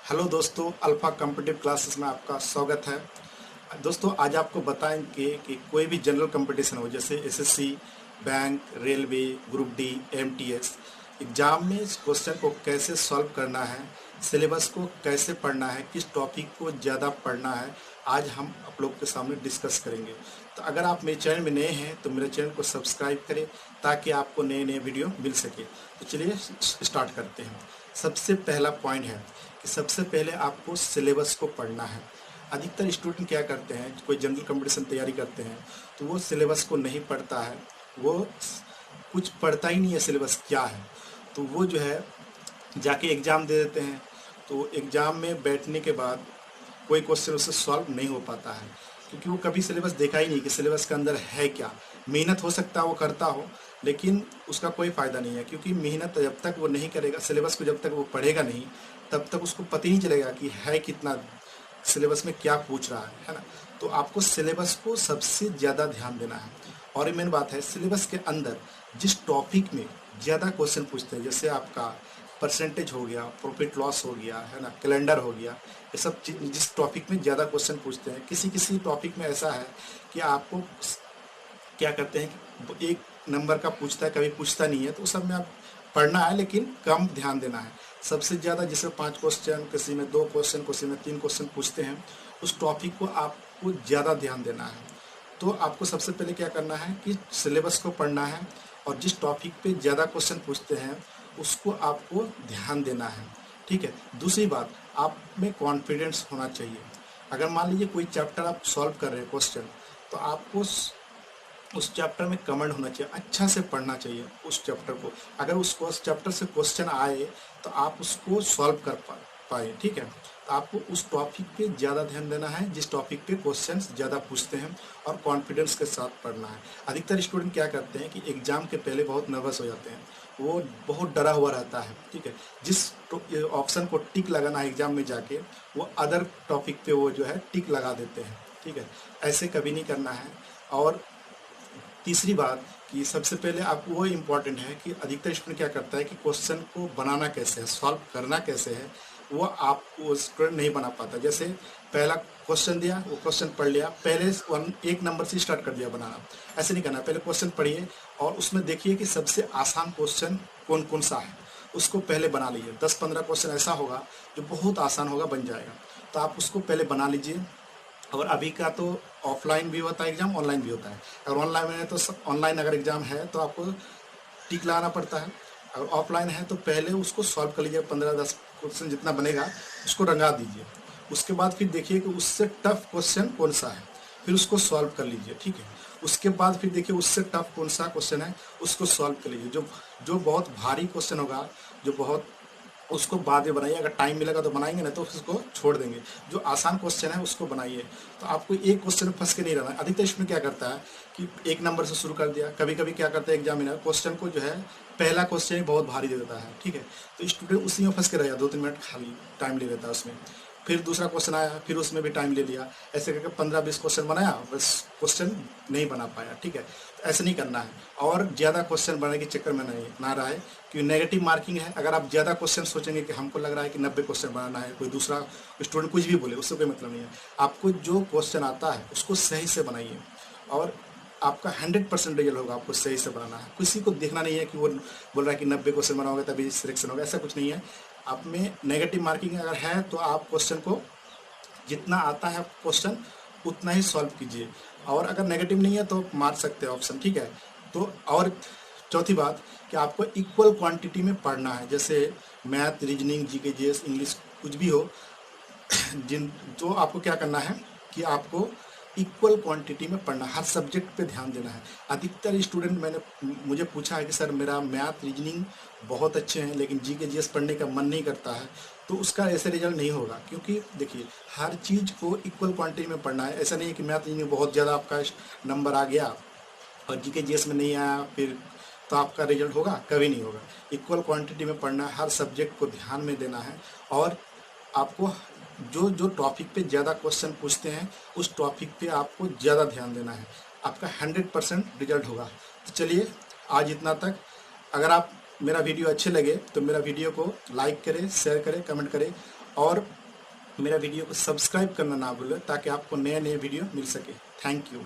Hello दोस्तों, alpha competitive classes में आपका स्वागत है। दोस्तों, आज आपको बताएंगे कि कोई भी जनरल कंपटीशन हो, जैसे SSC, bank, railway, group D, MTS exam में इस क्वेश्चन को कैसे सॉल्व करना है, सिलेबस को कैसे पढ़ना है, किस टॉपिक को ज़्यादा पढ़ना है, आज हम आप लोग के सामने डिस्कस करेंगे। तो अगर आप मेरे चैनल में नए हैं तो मेरे चैनल को सब्सक्राइब करें ताकि आपको नए नए वीडियो मिल सके। तो चलिए स्टार्ट करते हैं। सबसे पहला पॉइंट है कि सबसे पहले आपको सिलेबस को पढ़ना है। अधिकतर स्टूडेंट क्या करते हैं, कोई जनरल कंपटीशन तैयारी करते हैं तो वो सिलेबस को नहीं पढ़ता है, वो कुछ पढ़ता ही नहीं है सिलेबस क्या है, तो वो जो है जाके एग्ज़ाम दे देते हैं। तो एग्ज़ाम में बैठने के बाद कोई क्वेश्चन उससे सॉल्व नहीं हो पाता है, क्योंकि वो कभी सिलेबस देखा ही नहीं कि सिलेबस के अंदर है क्या। मेहनत हो सकता है वो करता हो, लेकिन उसका कोई फ़ायदा नहीं है, क्योंकि मेहनत जब तक वो नहीं करेगा, सिलेबस को जब तक वो पढ़ेगा नहीं, तब तक उसको पता ही नहीं चलेगा कि है कितना, सिलेबस में क्या पूछ रहा है ना। तो आपको सिलेबस को सबसे ज़्यादा ध्यान देना है। और ये मेन बात है, सिलेबस के अंदर जिस टॉपिक में ज़्यादा क्वेश्चन पूछते हैं, जैसे आपका परसेंटेज हो गया, प्रॉफिट लॉस हो गया, है ना, कैलेंडर हो गया, ये सब चीज़ जिस टॉपिक में ज़्यादा क्वेश्चन पूछते हैं, किसी किसी टॉपिक में ऐसा है कि आपको क्या करते हैं कि एक नंबर का पूछता है, कभी पूछता नहीं है, तो उस सब में आप पढ़ना है लेकिन कम ध्यान देना है। सबसे ज़्यादा जिसमें 5 क्वेश्चन, किसी में 2 क्वेश्चन, किसी में 3 क्वेश्चन पूछते हैं, उस टॉपिक को आपको ज़्यादा ध्यान देना है। तो आपको सबसे पहले क्या करना है कि सिलेबस को पढ़ना है, और जिस टॉपिक पे ज़्यादा क्वेश्चन पूछते हैं उसको आपको ध्यान देना है। ठीक है। दूसरी बात, आप में कॉन्फिडेंस होना चाहिए। अगर मान लीजिए कोई चैप्टर आप सॉल्व कर रहे हैं क्वेश्चन, तो आपको उस चैप्टर में कमेंट होना चाहिए, अच्छा से पढ़ना चाहिए उस चैप्टर को। अगर उस चैप्टर से क्वेश्चन आए तो आप उसको सॉल्व कर पाए। ठीक है। तो आपको उस टॉपिक पे ज़्यादा ध्यान देना है जिस टॉपिक पे क्वेश्चंस ज़्यादा पूछते हैं, और कॉन्फिडेंस के साथ पढ़ना है। अधिकतर स्टूडेंट क्या करते हैं कि एग्ज़ाम के पहले बहुत नर्वस हो जाते हैं, वो बहुत डरा हुआ रहता है। ठीक है। जिस ऑप्शन को टिक लगाना है एग्ज़ाम में जाके, वो अदर टॉपिक पे वो जो है टिक लगा देते हैं। ठीक है। ऐसे कभी नहीं करना है। और तीसरी बात कि सबसे पहले आपको वो इम्पॉर्टेंट है कि अधिकतर स्टूडेंट क्या करता है कि क्वेश्चन को बनाना कैसे है, सॉल्व करना कैसे है, वो आपको स्टूडेंट नहीं बना पाता। जैसे पहला क्वेश्चन दिया, वो क्वेश्चन पढ़ लिया, पहले एक नंबर से स्टार्ट कर दिया बनाना। ऐसे नहीं करना। पहले क्वेश्चन पढ़िए और उसमें देखिए कि सबसे आसान क्वेश्चन कौन कौन सा है, उसको पहले बना लीजिए। 10-15 क्वेश्चन ऐसा होगा जो बहुत आसान होगा, बन जाएगा, तो आप उसको पहले बना लीजिए। और अभी का तो ऑफलाइन भी होता है एग्ज़ाम, ऑनलाइन भी होता है। अगर ऑनलाइन है तो ऑनलाइन अगर एग्ज़ाम है तो आपको टिक लगाना पड़ता है। अगर ऑफलाइन है तो पहले उसको सॉल्व कर लीजिए, 15-10 क्वेश्चन जितना बनेगा उसको रंगा दीजिए। उसके बाद फिर देखिए कि उससे टफ क्वेश्चन कौन सा है, फिर उसको सॉल्व कर लीजिए। ठीक है। उसके बाद फिर देखिए उससे टफ कौन सा क्वेश्चन है, उसको सॉल्व कर लीजिए। जो जो बहुत भारी क्वेश्चन होगा, जो बहुत, उसको बाद में बनाइए। अगर टाइम मिलेगा तो बनाएंगे, नहीं तो उसको छोड़ देंगे। जो आसान क्वेश्चन है उसको बनाइए। तो आपको एक क्वेश्चन में फंस के नहीं रहना है। अधिकतर इसमें क्या करता है कि एक नंबर से शुरू कर दिया। कभी कभी क्या करता है एग्जामिनर क्वेश्चन को जो है पहला क्वेश्चन ही बहुत भारी दे देता है। ठीक है। तो स्टूडेंट उसी में फंस के रह जाता है, 2-3 मिनट खाली टाइम ले लेता है उसमें। फिर दूसरा क्वेश्चन आया, फिर उसमें भी टाइम ले लिया। ऐसे करके 15-20 क्वेश्चन बनाया, बस क्वेश्चन नहीं बना पाया। ठीक है। तो ऐसे नहीं करना है। और ज़्यादा क्वेश्चन बनाने के चक्कर में नहीं ना रहा है, क्योंकि नेगेटिव मार्किंग है। अगर आप ज़्यादा क्वेश्चन सोचेंगे कि हमको लग रहा है कि 90 क्वेश्चन बनाना है, कोई दूसरा स्टूडेंट कुछ भी बोले उससे कोई मतलब नहीं है। आपको जो क्वेश्चन आता है उसको सही से बनाइए, और आपका 100% रिजल्ट होगा। आपको सही से बनाना है, किसी को देखना नहीं है कि वो बोल रहा है कि 90 क्वेश्चन बनाओगे तभी सिलेक्शन होगा, ऐसा कुछ नहीं है। आप में नेगेटिव मार्किंग अगर है तो आप क्वेश्चन को जितना आता है क्वेश्चन उतना ही सॉल्व कीजिए, और अगर नेगेटिव नहीं है तो मार सकते हैं ऑप्शन। ठीक है। तो और चौथी बात कि आपको इक्वल क्वांटिटी में पढ़ना है। जैसे math, reasoning, GK, GS, English, कुछ भी हो, जिन जो आपको क्या करना है कि आपको इक्वल क्वांटिटी में पढ़ना, हर सब्जेक्ट पे ध्यान देना है। अधिकतर स्टूडेंट मैंने मुझे पूछा है कि सर मेरा मैथ, रीजनिंग बहुत अच्छे हैं लेकिन जीके जीएस पढ़ने का मन नहीं करता है, तो उसका ऐसे रिजल्ट नहीं होगा। क्योंकि देखिए हर चीज़ को इक्वल क्वांटिटी में पढ़ना है। ऐसा नहीं है कि मैथ, रीजनिंग बहुत ज़्यादा आपका नंबर आ गया और जीके जीएस में नहीं आया फिर तो आपका रिजल्ट होगा, कभी नहीं होगा। इक्वल क्वांटिटी में पढ़ना है, हर सब्जेक्ट को ध्यान में देना है। और आपको जो जो टॉपिक पे ज़्यादा क्वेश्चन पूछते हैं उस टॉपिक पे आपको ज़्यादा ध्यान देना है, आपका 100% रिजल्ट होगा। तो चलिए आज इतना तक। अगर आप मेरा वीडियो अच्छे लगे तो मेरा वीडियो को लाइक करें, शेयर करें, कमेंट करें, और मेरा वीडियो को सब्सक्राइब करना ना भूलें ताकि आपको नए नए वीडियो मिल सके। Thank you.